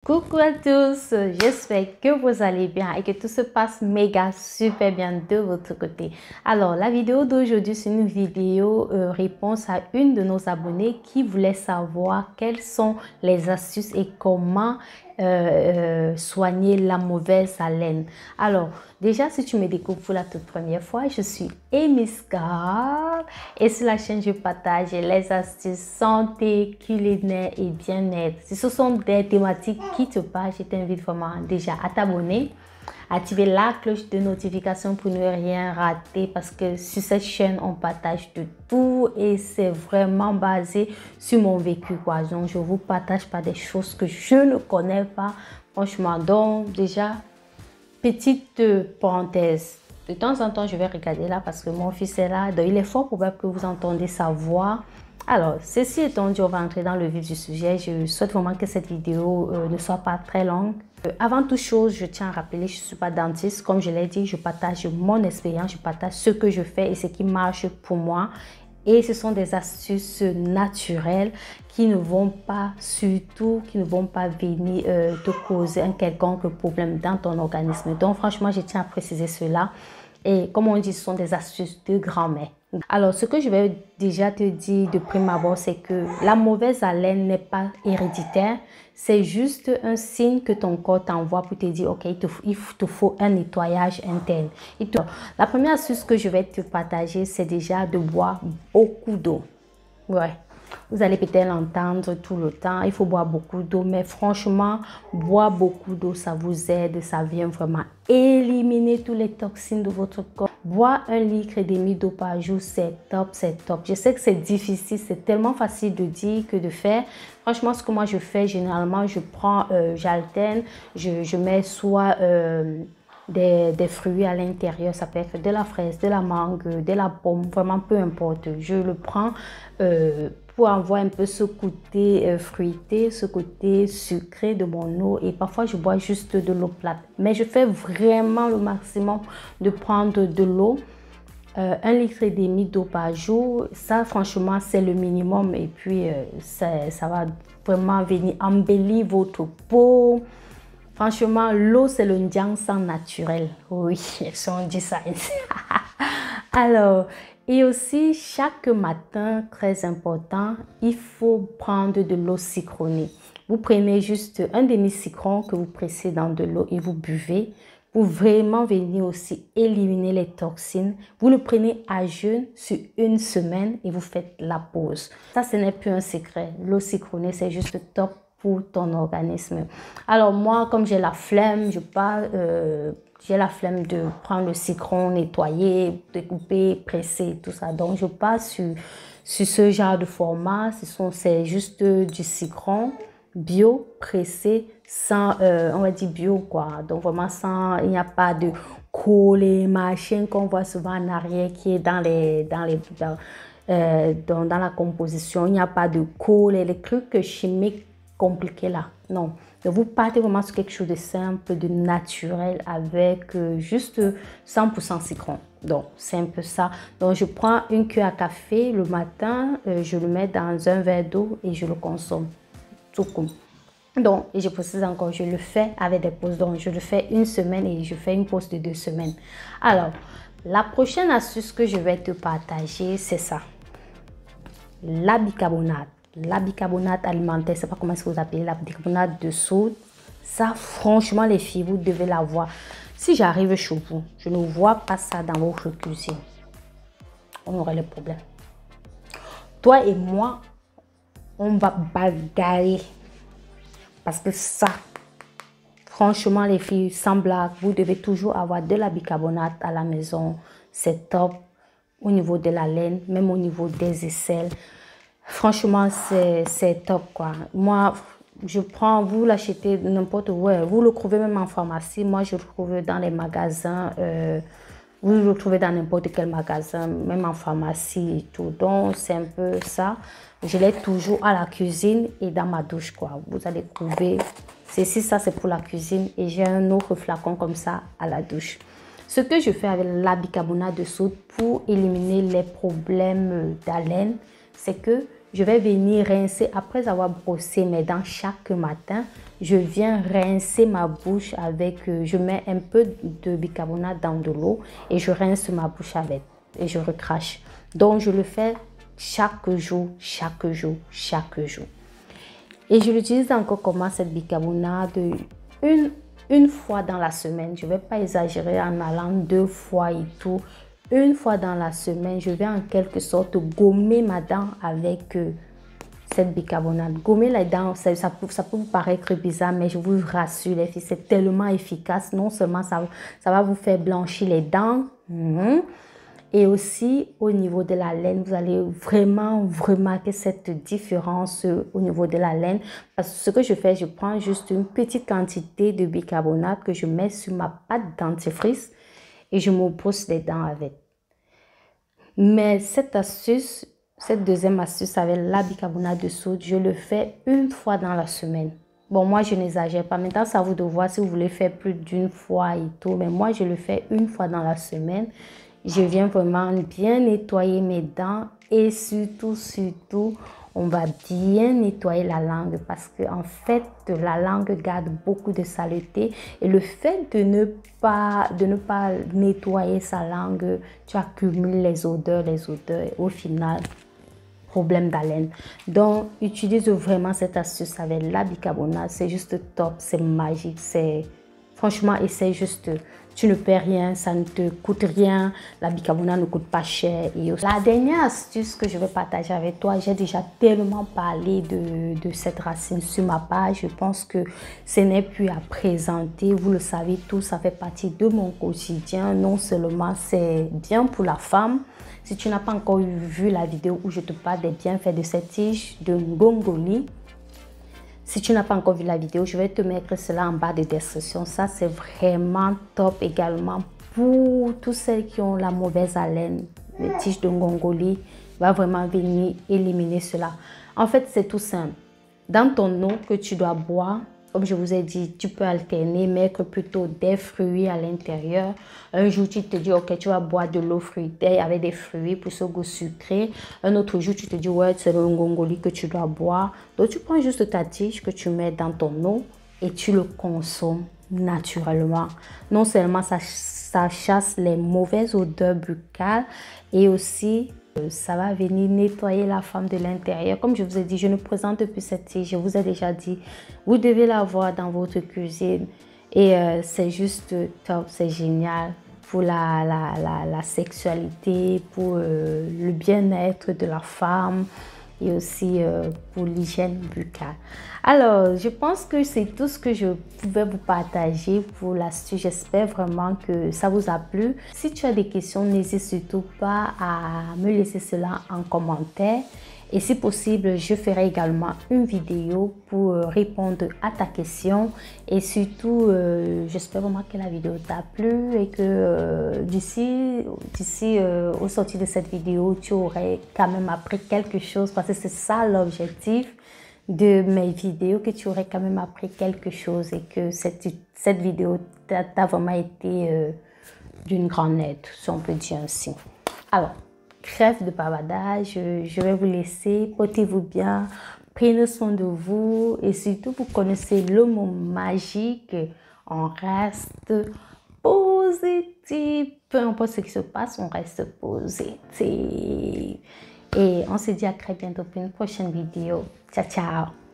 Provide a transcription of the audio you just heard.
Coucou à tous, j'espère que vous allez bien et que tout se passe méga super bien de votre côté. Alors la vidéo d'aujourd'hui c'est une vidéo réponse à une de nos abonnés qui voulait savoir quelles sont les astuces et comment soigner la mauvaise haleine. Alors déjà si tu me découvres pour la toute première fois, je suis Emiska et sur la chaîne je partage les astuces santé, culinaire et bien-être. Si ce sont des thématiques qui te parlent, je t'invite vraiment déjà à t'abonner, activer la cloche de notification pour ne rien rater parce que sur cette chaîne on partage de tout et c'est vraiment basé sur mon vécu quoi. Donc je vous partage pas des choses que je ne connais pas franchement. Donc déjà petite parenthèse, de temps en temps je vais regarder là parce que mon fils est là, donc il est fort probable que vous entendez sa voix. Alors, ceci étant dit, on va entrer dans le vif du sujet. Je souhaite vraiment que cette vidéo ne soit pas très longue. Avant toute chose, je tiens à rappeler, je ne suis pas dentiste. Comme je l'ai dit, je partage mon expérience, je partage ce que je fais et ce qui marche pour moi. Et ce sont des astuces naturelles qui ne vont pas, surtout, qui ne vont pas venir te causer un quelconque problème dans ton organisme. Donc, franchement, je tiens à préciser cela. Et comme on dit, ce sont des astuces de grand-mère. Alors, ce que je vais déjà te dire de prime abord, c'est que la mauvaise haleine n'est pas héréditaire. C'est juste un signe que ton corps t'envoie pour te dire, OK, il te faut un nettoyage interne. La première astuce que je vais te partager, c'est déjà de boire beaucoup d'eau. Ouais. Vous allez peut-être l'entendre tout le temps, il faut boire beaucoup d'eau, mais franchement, boire beaucoup d'eau, ça vous aide, ça vient vraiment éliminer toutes les toxines de votre corps. Boire 1,5 litre d'eau par jour, c'est top, c'est top. Je sais que c'est difficile, c'est tellement facile de dire que de faire. Franchement, ce que moi je fais, généralement, je prends, j'alterne, je mets soit des fruits à l'intérieur, ça peut être de la fraise, de la mangue, de la pomme, vraiment peu importe. Je le prends pour avoir un peu ce côté fruité, ce côté sucré de mon eau et parfois je bois juste de l'eau plate. Mais je fais vraiment le maximum de prendre de l'eau. 1,5 litre d'eau par jour, ça franchement c'est le minimum et puis ça va vraiment venir embellir votre peau. Franchement, l'eau, c'est le sang naturel. Oui, si on dit ça ici. Alors, et aussi, chaque matin, très important, il faut prendre de l'eau citronnée. Vous prenez juste un demi-citron que vous pressez dans de l'eau et vous buvez pour vraiment venir aussi éliminer les toxines. Vous le prenez à jeun sur une semaine et vous faites la pause. Ça, ce n'est plus un secret. L'eau citronnée, c'est juste top pour ton organisme. Alors moi, comme j'ai la flemme, j'ai la flemme de prendre le citron, nettoyer, découper, presser, tout ça. Donc je passe sur ce genre de format. C'est juste du citron bio, pressé, sans, on va dire bio quoi. Donc vraiment sans, il n'y a pas de coller, machin qu'on voit souvent en arrière qui est dans la composition. Il n'y a pas de colle, les trucs chimiques compliqué là, non. Donc vous partez vraiment sur quelque chose de simple, de naturel avec juste 100% citron. Donc c'est un peu ça. Donc je prends une cuillère à café le matin, je le mets dans un verre d'eau et je le consomme tout comme. Donc, et je précise encore, je le fais avec des pauses. Donc, je le fais une semaine et je fais une pause de 2 semaines. Alors, la prochaine astuce que je vais te partager, c'est ça. La bicarbonate. La bicarbonate alimentaire, je ne sais pas comment est-ce que vous appelez, la bicarbonate de soude. Ça, franchement, les filles, vous devez l'avoir. Si j'arrive chez vous, je ne vois pas ça dans votre cuisine, on aurait le problème. Toi et moi, on va bagarrer. Parce que ça, franchement, les filles, sans blague, vous devez toujours avoir de la bicarbonate à la maison. C'est top au niveau de la laine, même au niveau des aisselles. Franchement, c'est top quoi. Moi, je prends, vous l'achetez n'importe où. Vous le trouvez même en pharmacie. Moi, je le trouve dans les magasins. Vous le trouvez dans n'importe quel magasin, même en pharmacie et tout. Donc, c'est un peu ça. Je l'ai toujours à la cuisine et dans ma douche quoi. Vous allez trouver. Ceci, ça, c'est pour la cuisine. Et j'ai un autre flacon comme ça à la douche. Ce que je fais avec la bicarbonate de soude pour éliminer les problèmes d'haleine, c'est que je vais venir rincer après avoir brossé mes dents chaque matin. je viens rincer ma bouche avec, je mets un peu de bicarbonate dans de l'eau et je rince ma bouche avec et je recrache. Donc, je le fais chaque jour, chaque jour, chaque jour. Et je l'utilise encore comment cette bicarbonate une fois dans la semaine. Je ne vais pas exagérer en allant 2 fois et tout. Une fois dans la semaine, je vais en quelque sorte gommer ma dent avec cette bicarbonate. Gommer les dents, ça peut vous paraître bizarre, mais je vous rassure les filles, c'est tellement efficace. Non seulement ça va vous faire blanchir les dents, et aussi au niveau de la laine, vous allez vraiment remarquer cette différence au niveau de la laine. Parce que ce que je fais, je prends juste une petite quantité de bicarbonate que je mets sur ma pâte dentifrice et je me brosse les dents avec. Mais cette astuce, cette deuxième astuce avec la bicarbonate de soude, je le fais une fois dans la semaine. Bon, moi, je n'exagère pas. Maintenant, c'est à vous de voir si vous voulez faire plus d'une fois et tout. Mais moi, je le fais une fois dans la semaine. Je viens vraiment bien nettoyer mes dents et surtout, on va bien nettoyer la langue parce que en fait, la langue garde beaucoup de saleté et le fait de ne pas nettoyer sa langue, tu accumules les odeurs et au final, problème d'haleine. Donc, utilise vraiment cette astuce avec la bicarbonate. C'est juste top, c'est magique, c'est... Franchement, essaye juste, tu ne perds rien, ça ne te coûte rien, la bicarbonate ne coûte pas cher. Et la dernière astuce que je vais partager avec toi, j'ai déjà tellement parlé de cette racine sur ma page, je pense que ce n'est plus à présenter, vous le savez tous, ça fait partie de mon quotidien. Non seulement c'est bien pour la femme, si tu n'as pas encore vu la vidéo où je te parle des bienfaits de cette tige de ngongoli, si tu n'as pas encore vu la vidéo, je vais te mettre cela en bas de description. Ça, c'est vraiment top également pour tous celles qui ont la mauvaise haleine. Le tige de ngongoli va vraiment venir éliminer cela. En fait, c'est tout simple. Dans ton eau que tu dois boire, comme je vous ai dit, tu peux alterner, mettre plutôt des fruits à l'intérieur. Un jour, tu te dis, ok, tu vas boire de l'eau fruitée avec des fruits pour ce goût sucré. Un autre jour, tu te dis, ouais, c'est le ngongoli que tu dois boire. Donc, tu prends juste ta tige que tu mets dans ton eau et tu le consommes naturellement. Non seulement ça chasse les mauvaises odeurs buccales et aussi... ça va venir nettoyer la femme de l'intérieur. Comme je vous ai dit, je ne présente plus cette tige. Je vous ai déjà dit, vous devez l'avoir dans votre cuisine. Et c'est juste top, c'est génial pour la sexualité, pour le bien-être de la femme et aussi pour l'hygiène buccale. Alors, je pense que c'est tout ce que je pouvais vous partager pour l'astuce. J'espère vraiment que ça vous a plu. Si tu as des questions, n'hésite surtout pas à me laisser cela en commentaire. Et si possible, je ferai également une vidéo pour répondre à ta question. Et surtout, j'espère vraiment que la vidéo t'a plu et que d'ici au sorti de cette vidéo, tu aurais quand même appris quelque chose parce que c'est ça l'objectif de mes vidéos, que tu aurais quand même appris quelque chose et que cette vidéo t'a vraiment été d'une grande aide, si on peut dire ainsi. Alors, trêve de bavardage, je vais vous laisser, portez-vous bien, prenez soin de vous et surtout vous connaissez le mot magique, on reste positif, peu importe ce qui se passe, on reste positif. Et on se dit à très bientôt pour une prochaine vidéo. Ciao, ciao!